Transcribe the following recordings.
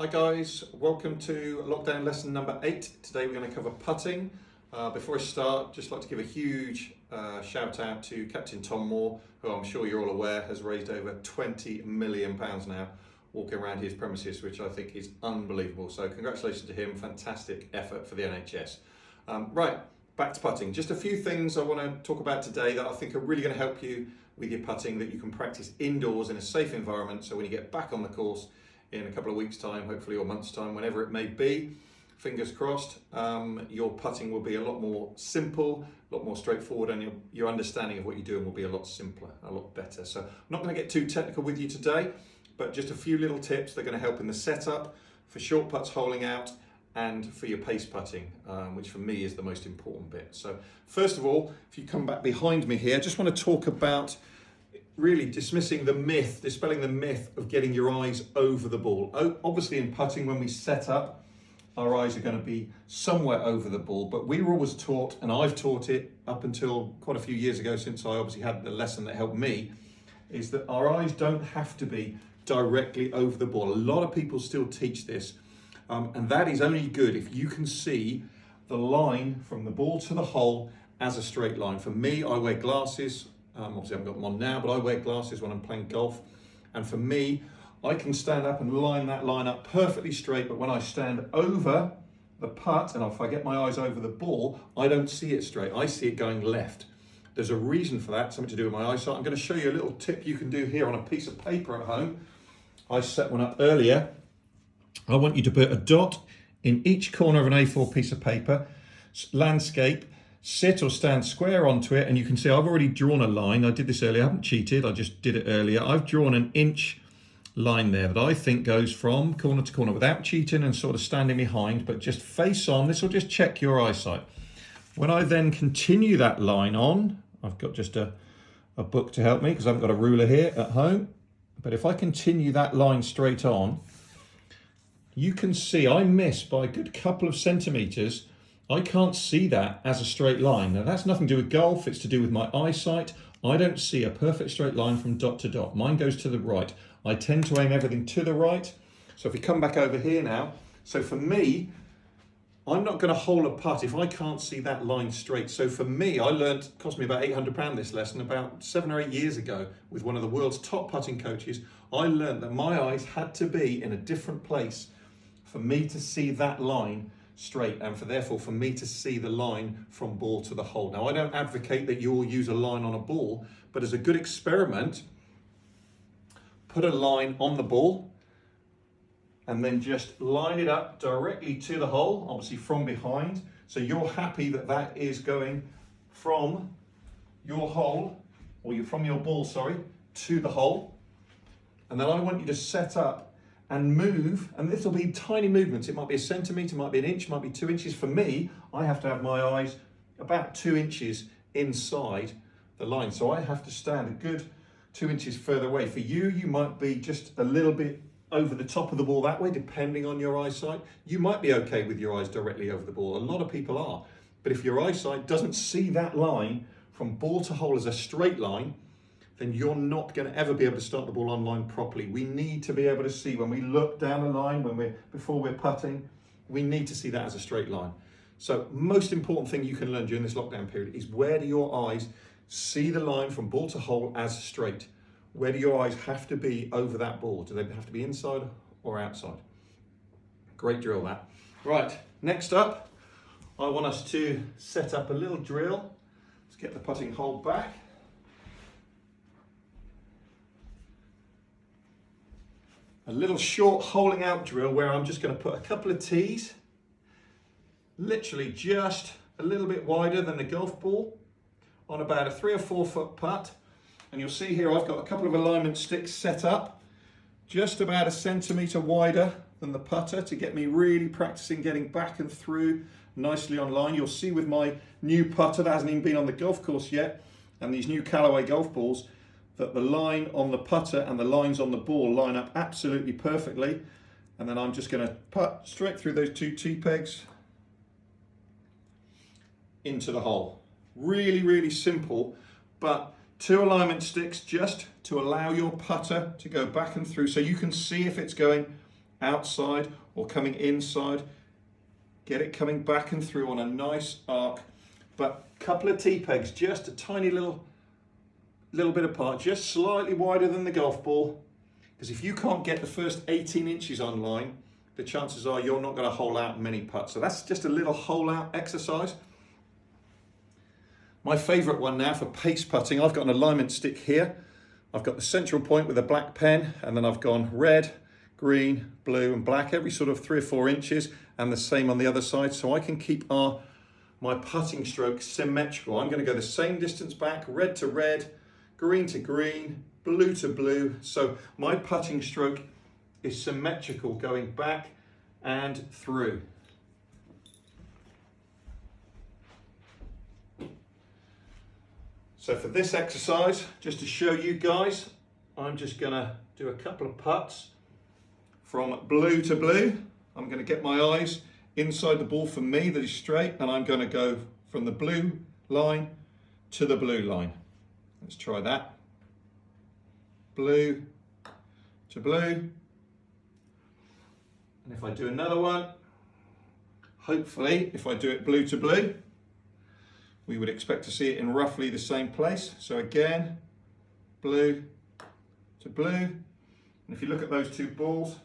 Hi guys, welcome to lockdown lesson number 8. Today we're going to cover putting. Before I start, just like to give a huge shout out to Captain Tom Moore, who I'm sure you're all aware has raised over £20 million now walking around his premises, which I think is unbelievable. So congratulations to him, fantastic effort for the NHS. Right, back to putting. Just a few things I want to talk about today that I think are really going to help you with your putting, that you can practice indoors in a safe environment, so when you get back on the course in a couple of weeks' time, hopefully, or months' time, whenever it may be, fingers crossed, your putting will be a lot more simple, a lot more straightforward, and your understanding of what you're doing will be a lot simpler, a lot better. So I'm not going to get too technical with you today, but just a few little tips that are going to help in the setup for short putts, holing out, and for your pace putting, which for me is the most important bit. So first of all, if you come back behind me here, I just want to talk about really dispelling the myth of getting your eyes over the ball. Obviously in putting, when we set up, our eyes are going to be somewhere over the ball, but we were always taught, and I've taught it up until quite a few years ago, since I obviously had the lesson that helped me, is that our eyes don't have to be directly over the ball. A lot of people still teach this, and that is only good if you can see the line from the ball to the hole as a straight line. For me, I wear glasses. Obviously I haven't got them on now, but I wear glasses when I'm playing golf. And for me, I can stand up and line that line up perfectly straight, but when I stand over the putt, and if I get my eyes over the ball, I don't see it straight. I see it going left. There's a reason for that, something to do with my eyesight. I'm going to show you a little tip you can do here on a piece of paper at home. I set one up earlier. I want you to put a dot in each corner of an A4 piece of paper, landscape. Sit or stand square onto it, and you can see I've already drawn a line. I did this earlier, I haven't cheated, I just did it earlier. I've drawn an inch line there that I think goes from corner to corner without cheating and sort of standing behind, but just face on. This will just check your eyesight. When I then continue that line on, I've got just a book to help me because I haven't got a ruler here at home, but if I continue that line straight on, you can see I miss by a good couple of centimetres. I can't see that as a straight line. Now that's nothing to do with golf, it's to do with my eyesight. I don't see a perfect straight line from dot to dot. Mine goes to the right. I tend to aim everything to the right. So if we come back over here now, so for me, I'm not going to hole a putt if I can't see that line straight. So for me, I learned, it cost me about £800 this lesson, about 7 or 8 years ago with one of the world's top putting coaches. I learned that my eyes had to be in a different place for me to see that line straight, and therefore for me to see the line from ball to the hole. Now I don't advocate that you all use a line on a ball, but as a good experiment, put a line on the ball and then just line it up directly to the hole, obviously from behind. So you're happy that that is going from your hole, or from your ball, sorry, to the hole. And then I want you to set up and move, and this will be tiny movements. It might be a centimetre, might be an inch, might be 2 inches. For me, I have to have my eyes about 2 inches inside the line. So I have to stand a good 2 inches further away. For you, you might be just a little bit over the top of the ball that way, depending on your eyesight. You might be okay with your eyes directly over the ball. A lot of people are. But if your eyesight doesn't see that line from ball to hole as a straight line, then you're not going to ever be able to start the ball on line properly. We need to be able to see when we look down a line, before we're putting, we need to see that as a straight line. So most important thing you can learn during this lockdown period is, where do your eyes see the line from ball to hole as straight? Where do your eyes have to be over that ball? Do they have to be inside or outside? Great drill that. Right, next up, I want us to set up a little drill. Let's get the putting hole back. A little short holing out drill where I'm just going to put a couple of tees, literally just a little bit wider than the golf ball, on about a 3 or 4 foot putt. And you'll see here I've got a couple of alignment sticks set up just about a centimetre wider than the putter to get me really practicing getting back and through nicely on line. You'll see with my new putter that hasn't even been on the golf course yet, and these new Callaway golf balls, that the line on the putter and the lines on the ball line up absolutely perfectly. And then I'm just going to putt straight through those 2 tee pegs into the hole. Really, really simple, but 2 alignment sticks just to allow your putter to go back and through, so you can see if it's going outside or coming inside. Get it coming back and through on a nice arc, but a couple of T-pegs, just a tiny little bit apart, just slightly wider than the golf ball, because if you can't get the first 18 inches on line, the chances are you're not going to hole out many putts. So that's just a little hole out exercise. My favourite one now for pace putting, I've got an alignment stick here. I've got the central point with a black pen, and then I've gone red, green, blue and black, every sort of 3 or 4 inches, and the same on the other side, so I can keep my putting stroke symmetrical. I'm going to go the same distance back, red to red, green to green, blue to blue, so my putting stroke is symmetrical going back and through. So for this exercise, just to show you guys, I'm just going to do a couple of putts from blue to blue. I'm going to get my eyes inside the ball for me that is straight, and I'm going to go from the blue line to the blue line. Let's try that. Blue to blue. And if I do another one, hopefully if I do it blue to blue, we would expect to see it in roughly the same place. So again, blue to blue. And if you look at those two balls,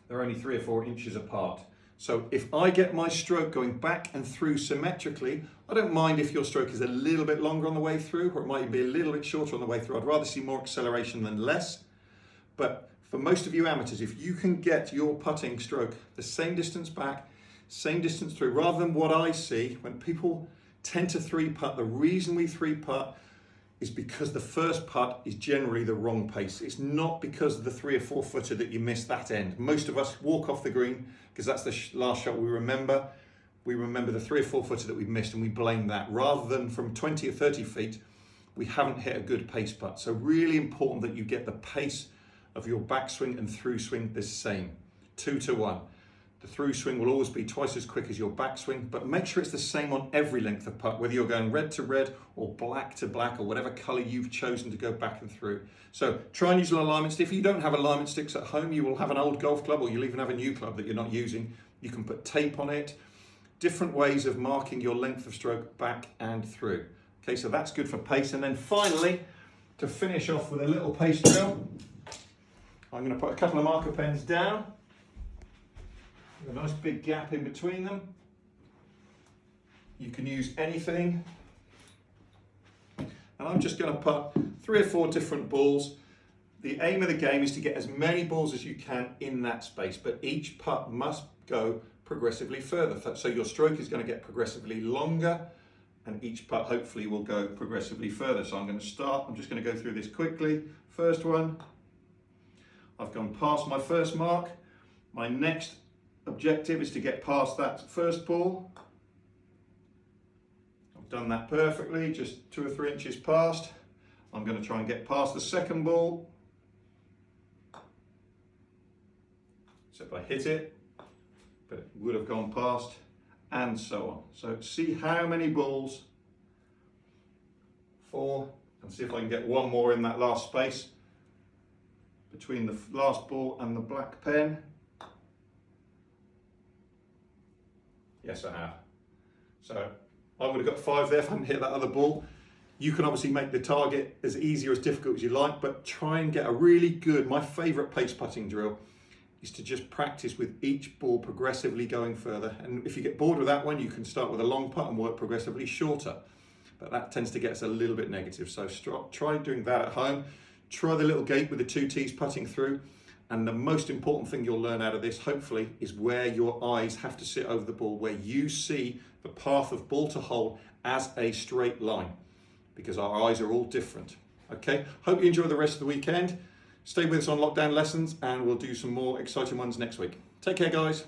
they're only 3 or 4 inches apart. So if I get my stroke going back and through symmetrically, I don't mind if your stroke is a little bit longer on the way through, or it might be a little bit shorter on the way through. I'd rather see more acceleration than less. But for most of you amateurs, if you can get your putting stroke the same distance back, same distance through, rather than what I see when people tend to 3-putt, the reason we 3-putt is because the first putt is generally the wrong pace. It's not because of the 3 or 4 footer that you miss that end. Most of us walk off the green because that's the last shot we remember. We remember the 3 or 4 footer that we missed and we blame that. Rather than from 20 or 30 feet, we haven't hit a good pace putt. So really important that you get the pace of your backswing and through swing the same, 2 to 1. The through swing will always be twice as quick as your backswing, but make sure it's the same on every length of putt, whether you're going red to red or black to black or whatever color you've chosen to go back and through. So try and use an alignment stick. If you don't have alignment sticks at home, you will have an old golf club, or you'll even have a new club that you're not using. You can put tape on it. Different ways of marking your length of stroke back and through. Okay, so that's good for pace. And then finally, to finish off with a little pace drill, I'm going to put a couple of marker pens down. A nice big gap in between them. You can use anything. And I'm just going to put 3 or 4 different balls. The aim of the game is to get as many balls as you can in that space, but each putt must go progressively further. So your stroke is going to get progressively longer, and each putt hopefully will go progressively further. So I'm going to start, I'm just going to go through this quickly. First one, I've gone past my first mark. My next objective is to get past that first ball. I've done that perfectly, just 2 or 3 inches past. I'm going to try and get past the second ball. So if I hit it, but it would have gone past, and so on. So see how many balls, 4, and see if I can get one more in that last space between the last ball and the black pen. Yes, I have. So I would have got 5 there if I hadn't hit that other ball. You can obviously make the target as easy or as difficult as you like, but try and get a really good, my favourite pace putting drill is to just practice with each ball progressively going further. And if you get bored with that one, you can start with a long putt and work progressively shorter. But that tends to get us a little bit negative. So try doing that at home. Try the little gate with the 2 tees putting through. And the most important thing you'll learn out of this, hopefully, is where your eyes have to sit over the ball, where you see the path of ball to hole as a straight line, because our eyes are all different. Okay, hope you enjoy the rest of the weekend. Stay with us on Lockdown Lessons, and we'll do some more exciting ones next week. Take care, guys.